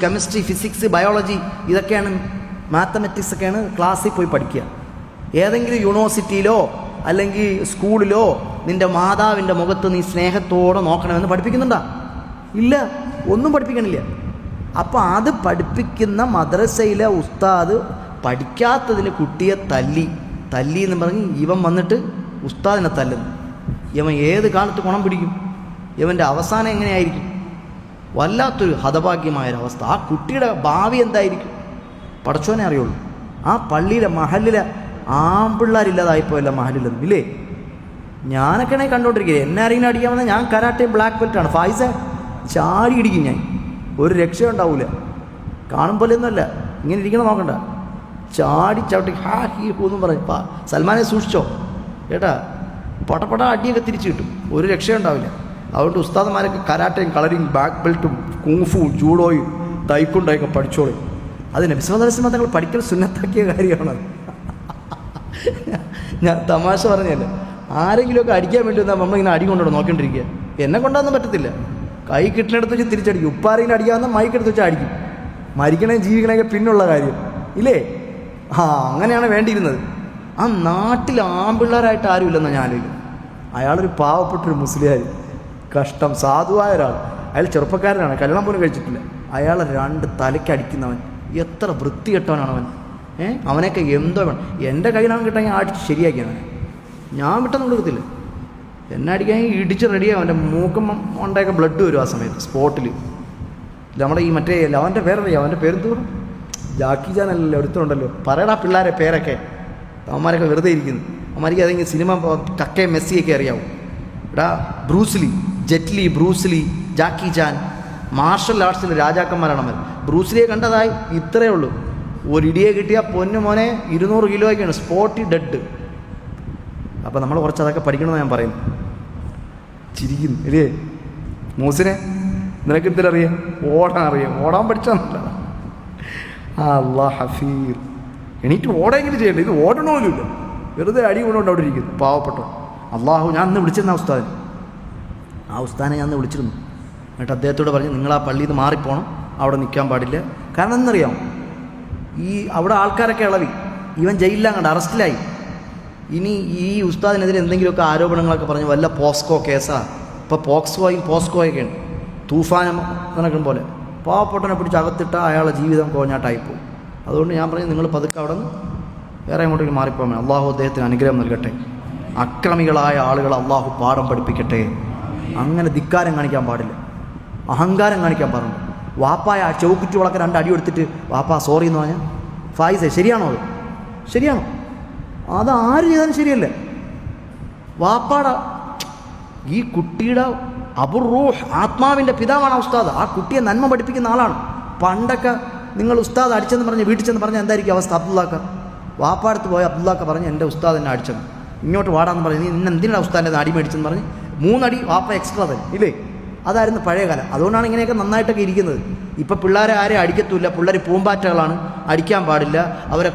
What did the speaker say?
Chemistry, physics, biology, ഇതൊക്കെയാണ് mathematics ഒക്കെയാണ് ക്ലാസ്സിൽ പോയി പഠിക്കുക. ഏതെങ്കിലും യൂണിവേഴ്സിറ്റിയിലോ അല്ലെങ്കിൽ സ്കൂളിലോ നിൻ്റെ മാതാവിൻ്റെ മുഖത്ത് നീ സ്നേഹത്തോടെ നോക്കണമെന്ന് പഠിപ്പിക്കുന്നുണ്ടോ? ഇല്ല, ഒന്നും പഠിപ്പിക്കണില്ല. അപ്പോൾ അത് പഠിപ്പിക്കുന്ന മദ്രസയിലെ ഉസ്താദ് പഠിക്കാത്തതിന് കുട്ടിയെ തല്ലി എന്ന് പറഞ്ഞ് ഇവൻ വന്നിട്ട് ഉസ്താദിനെ തല്ലുന്നു. ഇവൻ ഏത് കാലത്ത് ഗുണം പിടിക്കും? ഇവൻ്റെ അവസാനം എങ്ങനെയായിരിക്കും? വല്ലാത്തൊരു ഹതഭാഗ്യമായൊരവസ്ഥ. ആ കുട്ടിയുടെ ഭാവി എന്തായിരിക്കും പടച്ചോനെ അറിയുള്ളൂ. ആ പള്ളിയിലെ മഹലിലെ ആൺപിള്ളേരില്ലാതായിപ്പോയല്ല മഹലിലൊന്നും ഇല്ലേ? ഞാനൊക്കെയാണെങ്കിൽ കണ്ടുകൊണ്ടിരിക്കുക. എന്നെ ആരെങ്കിലും അടിക്കാൻ വന്നാൽ ഞാൻ കരാട്ടയും ബ്ലാക്ക് ബെൽറ്റാണ്. ഫായിസ ചാടി ഇടിക്കും ഞാൻ, ഒരു രക്ഷ ഉണ്ടാവില്ല. കാണും പോലെയൊന്നുമല്ല, ഇങ്ങനെ ഇരിക്കണം നോക്കണ്ട, ചാടി ചവിട്ടി ഹാ ഹീ ഹൂന്നും പറയും. സൽമാനെ സൂക്ഷിച്ചോ കേട്ടാ, പടപട അടിയൊക്കെ തിരിച്ചു കിട്ടും, ഒരു രക്ഷയുണ്ടാവില്ല. അതുകൊണ്ട് ഉസ്താദന്മാരൊക്കെ കരാട്ടയും കളറിയും ബ്ലാക്ക് ബെൽറ്റും കുങ്ഫുവും ജൂഡോയും തൈക്കൊണ്ടൊക്കെ പഠിച്ചോളും. അത് നബി സല്ലല്ലാഹു അലൈഹി വസല്ലം തങ്ങൾ പഠിക്കൽ സുന്നത്താക്കിയ കാര്യമാണ്. ഞാൻ തമാശ പറഞ്ഞല്ലേ, ആരെങ്കിലുമൊക്കെ അടിക്കാൻ വേണ്ടി വന്നാൽ നമ്മളിങ്ങനെ അടി കൊണ്ടോ നോക്കിക്കൊണ്ടിരിക്കുക. എന്നെ കൊണ്ടൊന്നും പറ്റത്തില്ല. കൈ കിട്ടണെടുത്ത് വെച്ച് തിരിച്ചടിക്കും. ഉപ്പാരെങ്കിലും അടിക്കാവുന്ന മൈക്കെടുത്ത് വെച്ചാൽ അടിക്കും. മരിക്കണേ ജീവിക്കണേക്കെ പിന്നുള്ള കാര്യം ഇല്ലേ? അങ്ങനെയാണ് വേണ്ടിയിരുന്നത്. ആ നാട്ടിൽ ആൺപിള്ളേരായിട്ട് ആരുമില്ലെന്നാണ് ഞാൻ ആലോചിക്കുന്നത്. അയാളൊരു പാവപ്പെട്ടൊരു മുസ്ലിയാർ, കഷ്ടം, സാധുവായ ഒരാൾ. അയാൾ ചെറുപ്പക്കാരനാണ്, കല്യാണം പോലും കഴിച്ചിട്ടില്ല. അയാളെ രണ്ട് തലയ്ക്കടിക്കുന്നവൻ, എത്ര വൃത്തികെട്ടവനാണ് അവൻ. അവനൊക്കെ എന്തോ വേണം. എൻ്റെ കയ്യിലാണ് കിട്ടാൻ അടിച്ച് ശരിയാക്കിയവനെ ഞാൻ വിട്ടൊന്നും കൊടുക്കത്തില്ല. എന്നെ അടിക്കാൻ ഇടിച്ച് റെഡിയാവും. അവൻ്റെ മൂക്കം ഉണ്ടായൊക്കെ ബ്ലഡ് വരും ആ സമയത്ത് സ്പോട്ടിൽ. നമ്മുടെ ഈ മറ്റേ അവൻ്റെ പേരറിയാം, അവൻ്റെ പേരെന്തോറും ജാക്കി ജാനല്ലല്ലോ, ഒരുത്തരുണ്ടല്ലോ, പറയടാ പിള്ളേരെ പേരൊക്കെ. അവന്മാരൊക്കെ വെറുതെ ഇരിക്കുന്നു. അവന്മാർക്ക് ഏതെങ്കിലും സിനിമ കക്കയും മെസ്സിയൊക്കെ അറിയാവും. എടാ ബ്രൂസ്ലി, ജെറ്റ്ലി, ബ്രൂസ്ലി, ജാക്കി ജാൻ, മാർഷൽ ആർട്സിൽ രാജാക്കന്മാരാണ് അവർ. ബ്രൂസ്ലിയെ കണ്ടതായി ഇത്രയേ ഉള്ളൂ. ഒരിടിയെ കിട്ടിയാൽ പൊന്നു മോനെ 200 കിലോയൊക്കെയാണ് സ്പോട്ടിൽ ഡെഡ്. അപ്പോൾ നമ്മൾ കുറച്ച് അതൊക്കെ പഠിക്കണമെന്ന് ഞാൻ പറയുന്നു. ചിരിക്കുന്നു ഇല്ലേ? മൂസിനെ നിനക്ക് എന്തിനറിയാം? ഓടാൻ അറിയാം. ഓടാൻ പഠിച്ചാന്നല്ല. അല്ലാ ഹഫീർ, എണീറ്റ് ഓടെങ്കിലും ചെയ്യണ്ട. ഇത് ഓടണമല്ലില്ല, വെറുതെ അടി കൊണ്ടുകൊണ്ട് അവിടെ ഇരിക്കുന്നു പാവപ്പെട്ടോ. അള്ളാഹു, ഞാൻ അന്ന് വിളിച്ചിരുന്ന ആ ഉസ്താദിനെ ഞാൻ അന്ന് വിളിച്ചിരുന്നു. എന്നിട്ട് അദ്ദേഹത്തോട് പറഞ്ഞു, നിങ്ങൾ ആ പള്ളിയിൽ നിന്ന് മാറിപ്പോണം, അവിടെ നിൽക്കാൻ പാടില്ല. കാരണം എന്നറിയാം, അവിടെ ആൾക്കാരൊക്കെ ഇളവി, ഇവൻ ജയിലിലാണ് കണ്ട് അറസ്റ്റിലായി. ഇനി ഈ ഉസ്താദിനെതിരെ എന്തെങ്കിലുമൊക്കെ ആരോപണങ്ങളൊക്കെ പറഞ്ഞ് വല്ല പോസ്കോ കേസാ. ഇപ്പോൾ പോസ്കോയൊക്കെയാണ്, തൂഫാനം നടക്കും പോലെ. പാവപ്പെട്ടവനെ പിടിച്ച് അകത്തിട്ട അയാളുടെ ജീവിതം കോഞ്ഞാട്ടായിപ്പോവും. അതുകൊണ്ട് ഞാൻ പറഞ്ഞു, നിങ്ങൾ പതുക്കെ അവിടെ നിന്ന് വേറെ എങ്ങോട്ടേക്ക് മാറിപ്പോകാൻ. അള്ളാഹു അദ്ദേഹത്തിന് അനുഗ്രഹം നൽകട്ടെ. അക്രമികളായ ആളുകൾ അള്ളാഹു പാഠം പഠിപ്പിക്കട്ടെ. അങ്ങനെ ധിക്കാരം കാണിക്കാൻ പാടില്ല, അഹങ്കാരം കാണിക്കാൻ പാടില്ല. വാപ്പായ ചൗക്കുറ്റി വളക്കെ 2 അടി എടുത്തിട്ട് വാപ്പാ സോറി എന്ന് പറഞ്ഞാൽ ഫായിസേ ശരിയാണോ? അത് ശരിയാണോ? അത് ആര് ചെയ്താലും ശരിയല്ലേ? വാപ്പാട ഈ കുട്ടിയുടെ അബുറൂഹ്, ആത്മാവിൻ്റെ പിതാവാണ് ഉസ്താദ്. ആ കുട്ടിയെ നന്മ പഠിപ്പിക്കുന്ന ആളാണ്. പണ്ടൊക്കെ നിങ്ങൾ ഉസ്താദ് അടിച്ചെന്ന് പറഞ്ഞ് വീട്ടിൽ ചെന്ന് പറഞ്ഞാൽ എന്തായിരിക്കും അവസ്ഥ? അബ്ദുള്ളാക്ക വാപ്പാടത്ത് പോയ അബ്ദുള്ളാക്ക പറഞ്ഞ് എൻ്റെ ഉസ്താദ് എന്നെ അടിച്ചത്, ഇങ്ങോട്ട് വാടാന്ന് പറഞ്ഞ്, നീ ഇന്ന് എന്തിനാണ് ഉസ്താദിൻ്റെ അടി മേടിച്ചെന്ന് പറഞ്ഞ് 3 അടി വാപ്പ എക്സ്ട്രാ തന്നെ ഇല്ലേ? അതായിരുന്നു പഴയ കാലം. അതുകൊണ്ടാണ് ഇങ്ങനെയൊക്കെ നന്നായിട്ടൊക്കെ ഇരിക്കുന്നത്. ഇപ്പം പിള്ളേരെ ആരെയും അടിക്കത്തുമില്ല. പിള്ളേർ പൂമ്പാറ്റകളാണ്, അടിക്കാൻ പാടില്ല. അവരെ